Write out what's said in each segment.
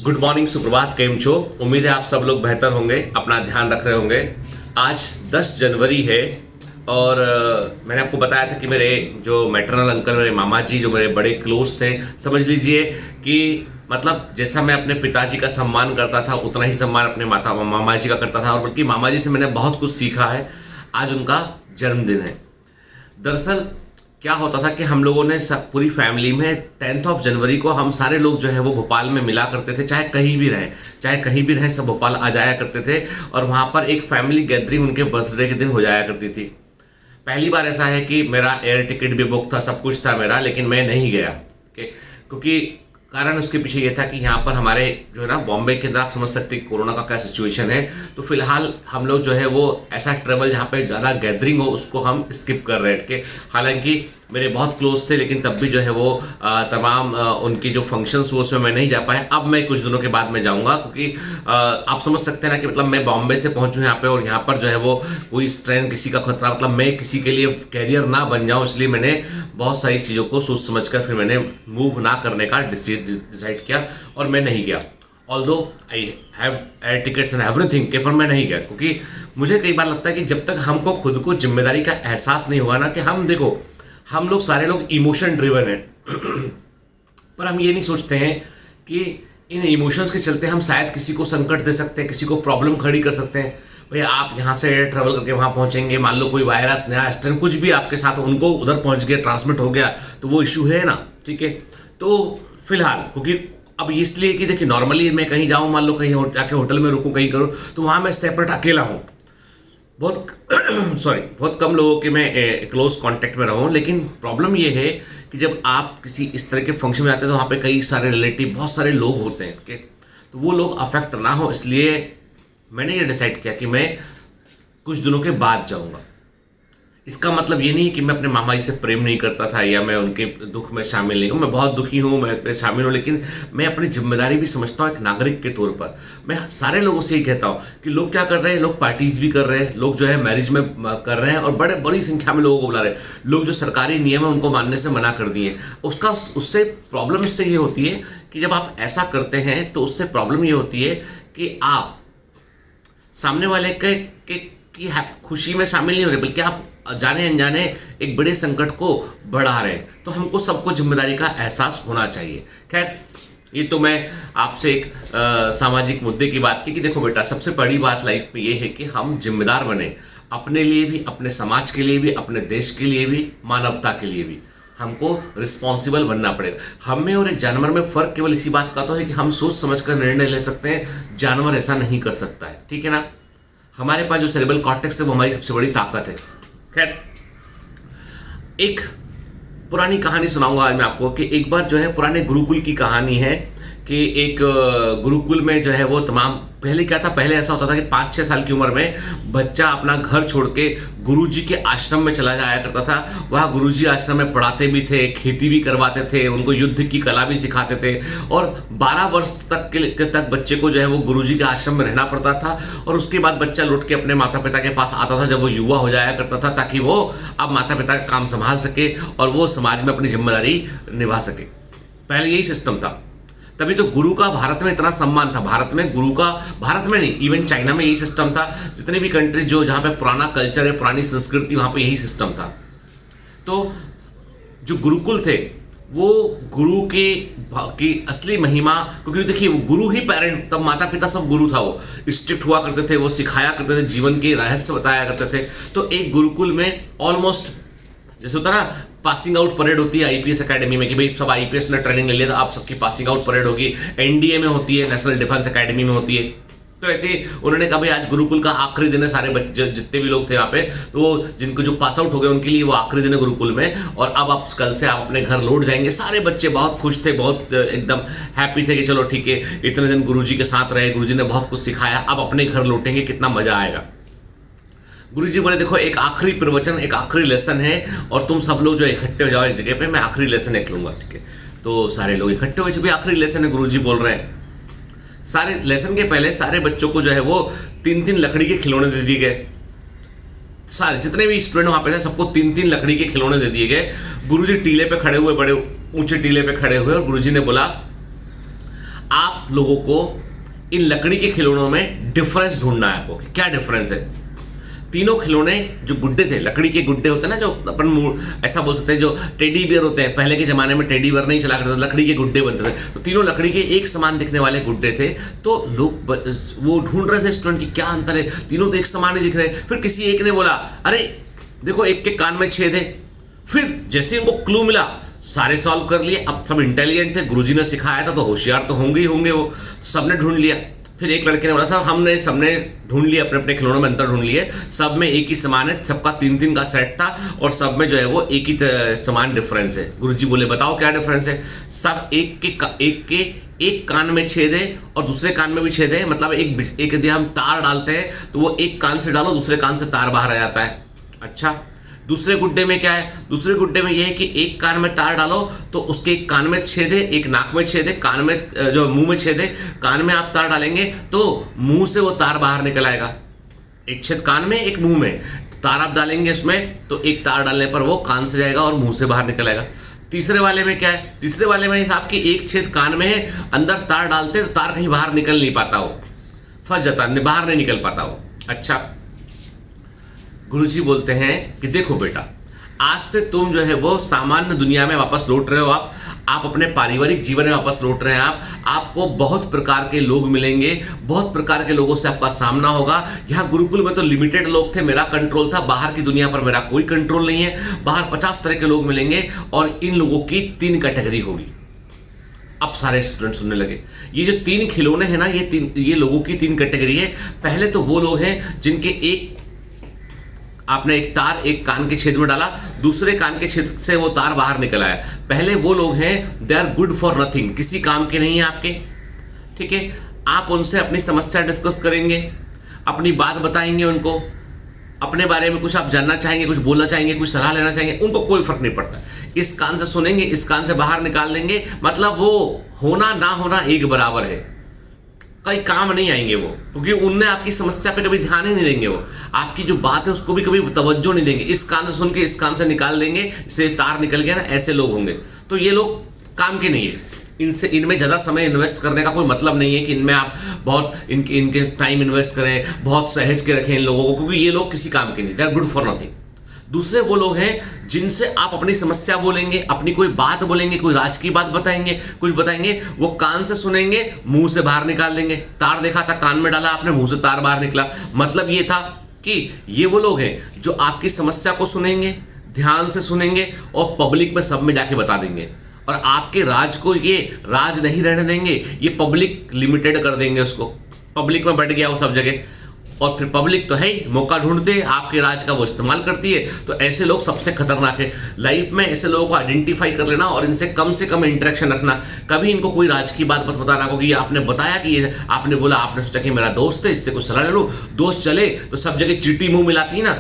Good morning, सुप्रभात, केम छो। उम्मीद है आप सब लोग बेहतर होंगे, अपना ध्यान रख रहे होंगे। आज 10 जनवरी है और मैंने आपको बताया था कि मेरे जो मैटरनल अंकल, मेरे मामा जी जो मेरे बड़े क्लोज थे, समझ लीजिए कि मतलब जैसा मैं अपने पिताजी का सम्मान करता था उतना ही सम्मान अपने मामा जी का करता था, और बल्कि मामा जी से मैंने बहुत कुछ सीखा है। आज उनका जन्मदिन है। दरअसल क्या होता था कि हम लोगों ने सब पूरी फैमिली में 10 जनवरी को हम सारे लोग जो है वो भोपाल में मिला करते थे, चाहे कहीं भी रहें सब भोपाल आ जाया करते थे, और वहाँ पर एक फैमिली गैदरिंग उनके बर्थडे के दिन हो जाया करती थी। पहली बार ऐसा है कि मेरा एयर टिकट भी बुक था, सब कुछ था मेरा, लेकिन मैं नहीं गया क्योंकि कारण उसके पीछे ये था कि यहाँ पर हमारे जो है ना बॉम्बे के अंदर आप समझ सकते हैं कोरोना का क्या सिचुएशन है। तो फिलहाल हम लोग जो है वो ऐसा ट्रेवल जहाँ पे ज़्यादा गैदरिंग हो उसको हम स्किप कर रहे हैं। हालांकि मेरे बहुत क्लोज थे, लेकिन तब भी जो है वो तमाम उनकी जो फंक्शंस हुए उसमें मैं नहीं जा पाया। अब मैं कुछ दिनों के बाद मैं जाऊंगा, क्योंकि आप समझ सकते हैं ना कि मतलब मैं बॉम्बे से पहुंचूं यहाँ पे और यहाँ पर जो है वो कोई स्ट्रेन, किसी का खतरा, मतलब मैं किसी के लिए कैरियर ना बन जाऊं, इसलिए मैंने बहुत सारी चीज़ों को सोच समझ कर फिर मैंने मूव ना करने का डिसाइड किया और मैं नहीं गया। Although I have air tickets and everything के, पर मैं नहीं गया क्योंकि मुझे कई बार लगता है कि जब तक हमको खुद को जिम्मेदारी का एहसास नहीं हुआ ना कि हम देखो, हम लोग सारे लोग इमोशन ड्रिवन हैं पर हम ये नहीं सोचते हैं कि इन इमोशंस के चलते हम शायद किसी को संकट दे सकते हैं, किसी को प्रॉब्लम खड़ी कर सकते हैं। भैया आप यहाँ से एयर ट्रैवल करके वहाँ पहुँचेंगे, मान लो कोई वायरस, नया स्ट्रेन, कुछ भी आपके साथ उनको उधर पहुँच गया, ट्रांसमिट हो गया, तो वो इशू है ना, ठीक है। तो फिलहाल क्योंकि अब इसलिए कि देखिए नॉर्मली मैं कहीं जाऊँ, मान लो कहीं जाके होटल में रुकूँ, कहीं करूँ, तो वहाँ मैं सेपरेट अकेला हूँ, बहुत कम लोगों के मैं क्लोज कांटेक्ट में रहा हूँ। लेकिन प्रॉब्लम ये है कि जब आप किसी इस तरह के फंक्शन में आते हैं तो वहाँ पे कई सारे रिलेटिव, बहुत सारे लोग होते हैं कि तो वो लोग अफेक्ट ना हो, इसलिए मैंने ये डिसाइड किया कि मैं कुछ दिनों के बाद जाऊँगा। इसका मतलब ये नहीं कि मैं अपने मामा जी से प्रेम नहीं करता था या मैं उनके दुख में शामिल नहीं हूँ। मैं बहुत दुखी हूँ, मैं शामिल हूँ, लेकिन मैं अपनी जिम्मेदारी भी समझता हूँ एक नागरिक के तौर पर। मैं सारे लोगों से ही कहता हूँ कि लोग क्या कर रहे हैं, लोग पार्टीज भी कर रहे हैं, लोग जो है मैरिज में कर रहे हैं और बड़ी संख्या में लोगों को बुला रहे हैं। लोग जो सरकारी नियम है उनको मानने से मना कर दिए। उससे प्रॉब्लम इससे ये होती है कि जब आप ऐसा करते हैं तो उससे प्रॉब्लम ये होती है कि आप सामने वाले की खुशी में शामिल नहीं हो रहे, बल्कि आप जाने अनजाने एक बड़े संकट को बढ़ा रहे हैं। तो हमको सबको जिम्मेदारी का एहसास होना चाहिए। खैर, ये तो मैं आपसे एक सामाजिक मुद्दे की बात की कि देखो बेटा, सबसे बड़ी बात लाइफ में ये है कि हम जिम्मेदार बने, अपने लिए भी, अपने समाज के लिए भी, अपने देश के लिए भी, मानवता के लिए भी। हमको रिस्पॉन्सिबल बनना पड़ेगा। हम में और एक जानवर में फ़र्क केवल इसी बात का तो है कि हम सोच समझ कर निर्णय ले सकते हैं, जानवर ऐसा नहीं कर सकता है, ठीक है ना। हमारे पास जो सेरेब्रल कॉर्टेक्स है वो हमारी सबसे बड़ी ताकत है। खैर, एक पुरानी कहानी सुनाऊंगा आज मैं आपको कि एक बार जो है पुराने गुरुकुल की कहानी है कि एक गुरुकुल में जो है वो तमाम, पहले क्या था, पहले ऐसा होता था कि 5-6 साल की उम्र में बच्चा अपना घर छोड़ के गुरुजी के आश्रम में चला जाया करता था। वहाँ गुरुजी आश्रम में पढ़ाते भी थे, खेती भी करवाते थे, उनको युद्ध की कला भी सिखाते थे, और 12 वर्ष तक बच्चे को जो है वो गुरुजी के आश्रम में रहना पड़ता था। और उसके बाद बच्चा लौट के अपने माता पिता के पास आता था जब वो युवा हो जाया करता था, ताकि वो अब माता पिता का काम संभाल सके और वो समाज में अपनी जिम्मेदारी निभा सके। पहले यही सिस्टम था, तभी तो गुरु का भारत में इतना सम्मान था। भारत में गुरु का, भारत में नहीं, इवन चाइना में यही सिस्टम था। जितने भी कंट्रीज जो जहाँ पे पुराना कल्चर है, पुरानी संस्कृति, वहाँ पे यही सिस्टम था। तो जो गुरुकुल थे वो गुरु की असली महिमा, क्योंकि देखिए वो गुरु ही पेरेंट, तब माता पिता सब गुरु था। वो स्ट्रिक्ट हुआ करते थे, वो सिखाया करते थे, जीवन के रहस्य बताया करते थे। तो एक गुरुकुल में ऑलमोस्ट जैसे होता ना पासिंग आउट परेड होती है आईपीएस एकेडमी में कि भाई सब आईपीएस ने ट्रेनिंग ले लिया तो आप सबकी पासिंग आउट परेड होगी, एनडीए में होती है, नेशनल डिफेंस एकेडमी में होती है। तो ऐसे उन्होंने कहा भाई आज गुरुकुल का आखिरी दिन है, सारे बच्चे जितने भी लोग थे वहाँ पे, तो जिनको जो पास आउट हो गए उनके लिए वो आखिरी दिन है गुरुकुल में, और अब आप कल से आप अपने घर लौट जाएंगे। सारे बच्चे बहुत खुश थे, बहुत एकदम हैप्पी थे कि चलो ठीक है, इतने दिन गुरुजी के साथ रहे, गुरुजी ने बहुत कुछ सिखाया, अब अपने घर लौटेंगे, कितना मजा आएगा। गुरुजी बोले देखो एक आखिरी प्रवचन, एक आखिरी लेसन है और तुम सब लोग जो इकट्ठे हो जाओ एक जगह पे, मैं आखिरी लेसन एक लूंगा, ठीक है। तो सारे लोग इकट्ठे हुए, जब भी आखिरी लेसन है गुरुजी बोल रहे हैं। सारे लेसन के पहले सारे बच्चों को जो है वो 3-3 लकड़ी के खिलौने दे दिए गए। सारे जितने भी स्टूडेंट वहाँ पे थे सबको 3-3 लकड़ी के खिलौने दे दिए गए। गुरुजी टीले पे खड़े हुए, बड़े ऊंचे टीले पे खड़े हुए, और गुरुजी ने बोला आप आप लोगों को इन लकड़ी के खिलौनों में डिफरेंस ढूंढना है आपको कि क्या डिफरेंस है। तीनों खिलौने जो गुड्डे थे, लकड़ी के गुड्डे होते हैं ना, जो अपन ऐसा बोल सकते हैं जो टेडी बियर होते हैं, पहले के ज़माने में टेडी बियर नहीं चला करते थे, लकड़ी के गुड्डे बनते थे, तो तीनों लकड़ी के एक समान दिखने वाले गुड्डे थे। तो लोग वो ढूंढ रहे थे स्टूडेंट की क्या अंतर है, तीनों तो एक समान ही दिख रहे हैं। फिर किसी एक ने बोला अरे देखो एक के कान में छेद है। फिर जैसे उनको क्लू मिला सारे सॉल्व कर लिए। अब सब इंटेलिजेंट थे, गुरुजी ने सिखाया था तो होशियार तो होंगे ही होंगे, वो सबने ढूंढ लिया। फिर एक लड़के ने बोला साहब हमने सबने ढूंढ लिया, अपने अपने खिलौनों में अंतर ढूंढ लिए, सब में एक ही समान है, सबका 3-3 का सेट था और सब में जो है वो एक ही समान डिफरेंस है। गुरुजी बोले बताओ क्या डिफरेंस है। सब एक कान में छेद है और दूसरे कान में भी छेद है, मतलब एक यदि हम तार डालते हैं तो वो एक कान से डालो दूसरे कान से तार बाहर आ जाता है। अच्छा, दूसरे गुड्डे में क्या है, दूसरे गुड्डे में यह है कि एक कान में तार डालो तो उसके एक कान में छेद है, एक नाक में छेद है, कान में जो मुंह में छेद है, कान में आप तार डालेंगे तो मुंह से वो तार बाहर निकल आएगा। एक छेद कान में एक मुंह में, तार आप डालेंगे उसमें तो एक तार डालने पर वो कान से जाएगा और मुंह से बाहर निकल आएगा। तीसरे वाले में क्या है, तीसरे वाले में आपकी एक छेद कान में है, अंदर तार डालते तो तार कहीं बाहर निकल नहीं पाता, हो फंस जाता, बाहर नहीं निकल पाता हो। अच्छा, गुरुजी बोलते हैं कि देखो बेटा आज से तुम जो है वो सामान्य दुनिया में वापस लौट रहे हो, आप अपने पारिवारिक जीवन में वापस लौट रहे हैं। आपको बहुत प्रकार के लोग मिलेंगे, बहुत प्रकार के लोगों से आपका सामना होगा। यहाँ गुरुकुल में तो लिमिटेड लोग थे, मेरा कंट्रोल था, बाहर की दुनिया पर मेरा कोई कंट्रोल नहीं है। बाहर 50 तरह के लोग मिलेंगे और इन लोगों की 3 कैटेगरी होगी। अब सारे स्टूडेंट सुनने लगे, ये जो 3 खिलौने हैं ना, ये लोगों की 3 कैटेगरी है। पहले तो वो लोग हैं जिनके आपने एक तार एक कान के छेद में डाला, दूसरे कान के छेद से वो तार बाहर निकल आया। पहले वो लोग हैं they are good for nothing, किसी काम के नहीं है आपके, ठीक है। आप उनसे अपनी समस्या डिस्कस करेंगे, अपनी बात बताएंगे उनको, अपने बारे में कुछ आप जानना चाहेंगे, कुछ बोलना चाहेंगे, कुछ सलाह लेना चाहेंगे, उनको कोई फर्क नहीं पड़ता। इस कान से सुनेंगे, इस कान से बाहर निकाल देंगे, मतलब वो होना ना होना एक बराबर है, कई काम नहीं आएंगे वो, क्योंकि उनने आपकी समस्या पे कभी ध्यान ही नहीं देंगे। वो आपकी जो बात है उसको भी कभी तवज्जो नहीं देंगे, इस कान से सुन के इस कान से निकाल देंगे, इससे तार निकल गया ना, ऐसे लोग होंगे। तो ये लोग काम के नहीं है, इनमें ज़्यादा समय इन्वेस्ट करने का कोई मतलब नहीं है कि इनमें आप बहुत इनके टाइम इन्वेस्ट करें, बहुत सहेज के रखें इन लोगों को, क्योंकि ये लोग किसी काम के नहीं, they are good for nothing. दूसरे वो लोग हैं जिनसे आप अपनी समस्या बोलेंगे, अपनी कोई बात बोलेंगे, कोई राज की बात बताएंगे, कुछ बताएंगे, वो कान से सुनेंगे, मुंह से बाहर निकाल देंगे। तार देखा था, कान में डाला आपने, मुंह से तार बाहर निकला। मतलब ये था कि ये वो लोग हैं जो आपकी समस्या को सुनेंगे, ध्यान से सुनेंगे और पब्लिक में सब में जाके बता देंगे, और आपके राज को ये राज नहीं रहने देंगे, ये पब्लिक लिमिटेड कर देंगे उसको। पब्लिक में बैठ गया वो सब जगह, और फिर पब्लिक तो है ही, मौका ढूंढते हैं आपके राज का वो इस्तेमाल करती है। तो ऐसे लोग सबसे खतरनाक है। लाइफ में ऐसे लोगों को आइडेंटिफाई कर लेना और इनसे कम से कम इंटरेक्शन रखना। कभी इनको कोई राज की बात मत बताना, क्योंकि आपने बताया कि ये आपने बोला, आपने सोचा कि मेरा दोस्त है, इससे कुछ सलाह ले लूँ। दोस्त चले तो सब जगह चींटी मुंह मिलाती है ना,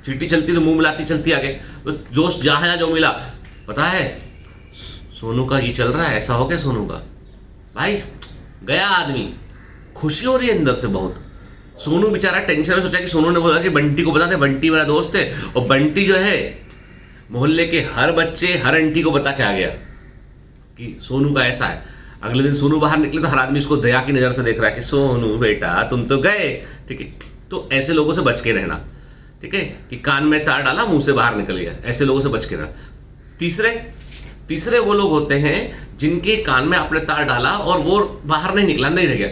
चींटी चलती तो मुंह मिलाती चलती आगे। तो दोस्त जहाँ जो मिला, पता है सोनू का ये चल रहा है, ऐसा हो गया सोनू का, भाई गया आदमी, खुशी हो रही है अंदर से बहुत। सोनू बेचारा टेंशन में सोचा कि सोनू ने बोला कि बंटी को बता दे, बंटी मेरा दोस्त है। और बंटी जो है मोहल्ले के हर बच्चे हर आंटी को बता के आ गया कि सोनू का ऐसा है। अगले दिन सोनू बाहर निकले तो हर आदमी उसको दया की नज़र से देख रहा है कि सोनू बेटा तुम तो गए, ठीक है। तो ऐसे लोगों से बच के रहना, ठीक है, कि कान में तार डाला मुंह से बाहर निकल गया, ऐसे लोगों से बच के रहना। तीसरे वो लोग होते हैं जिनके कान में आपने तार डाला और वो बाहर नहीं निकला, अंदर ही रह गया।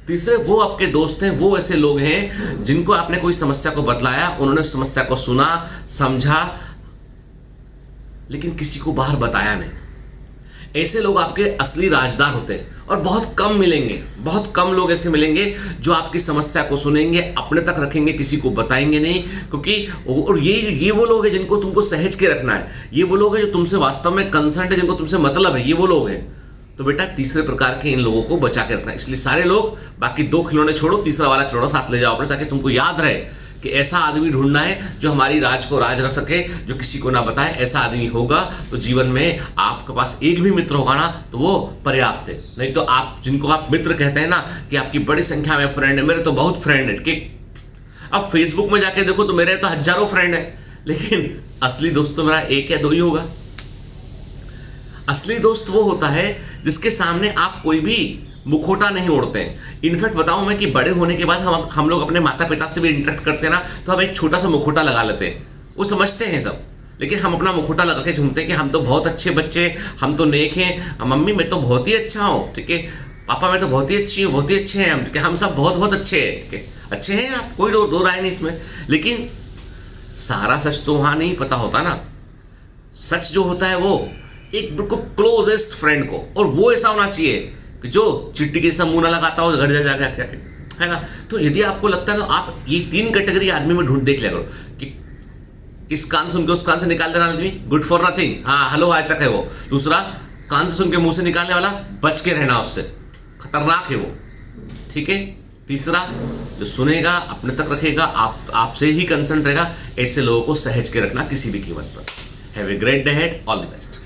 तीसरे वो आपके दोस्त हैं, वो ऐसे लोग हैं जिनको आपने कोई समस्या को बतलाया, उन्होंने समस्या को सुना, समझा, लेकिन किसी को बाहर बताया नहीं। ऐसे लोग आपके असली राजदार होते हैं और बहुत कम मिलेंगे, बहुत कम लोग ऐसे मिलेंगे जो आपकी समस्या को सुनेंगे, अपने तक रखेंगे, किसी को बताएंगे नहीं। क्योंकि और ये वो लोग हैं जिनको तुमको सहेज के रखना है, ये वो लोग हैं जो तुमसे वास्तव में कंसर्न है, जिनको तुमसे मतलब है, ये वो लोग हैं। तो बेटा तीसरे प्रकार के इन लोगों को बचा के रखना। इसलिए सारे लोग, बाकी 2 खिलौने छोड़ो, तीसरा वाला खिलौना साथ ले जाओ अपने, ताकि तुमको याद रहे कि ऐसा आदमी ढूंढना है जो हमारी राज को राज रख सके, जो किसी को ना बताए। ऐसा आदमी होगा तो जीवन में आपके पास एक भी मित्र होगा ना तो वो पर्याप्त है। नहीं तो आप जिनको आप मित्र कहते हैं ना कि आपकी बड़ी संख्या में फ्रेंड है, मेरे तो बहुत फ्रेंड है, कि अब फेसबुक में जाके देखो तो मेरे तो हजारों फ्रेंड है, लेकिन असली दोस्त तो मेरा 1 या 2 ही होगा। असली दोस्त वो होता है जिसके सामने आप कोई भी मुखौटा नहीं ओढ़ते हैं। इनफैक्ट बताऊं मैं कि बड़े होने के बाद हम लोग अपने माता पिता से भी इंटरेक्ट करते हैं ना, तो हम एक छोटा सा मुखौटा लगा लेते हैं। वो समझते हैं सब, लेकिन हम अपना मुखौटा लगा के घूमते हैं कि हम तो बहुत अच्छे बच्चे, हम तो नेक हैं, मम्मी मैं तो बहुत ही अच्छा हूँ, ठीक है, पापा मैं तो बहुत ही अच्छी हूँ, बहुत ही अच्छे हैं हम, ठीक है, हम सब बहुत बहुत अच्छे हैं, ठीक है, अच्छे हैं आप, कोई दो राय नहीं इसमें। लेकिन सारा सच तो वहाँ नहीं पता होता ना। सच जो होता है वो एक बिल्कुल क्लोजेस्ट फ्रेंड को, और वो ऐसा होना चाहिए कि जो चिट्टी के मुंह ना लगाता हो घर जा है ना। तो यदि आपको लगता है तो आप ये 3 कैटेगरी आदमी में ढूंढ देख लिया करो कि इस कान सुन के उस कान से निकाल देना आदमी गुड फॉर नथिंग, हाँ हेलो आज तक है वो। दूसरा, कान से सुन के मुंह से निकालने वाला बच के रहना उससे, खतरनाक है वो, ठीक है। तीसरा, जो सुनेगा अपने तक रखेगा, आपसे ही कंसर्न रहेगा, ऐसे लोगों को सहज के रखना किसी भी कीमत पर। Have a great day ahead, all the best.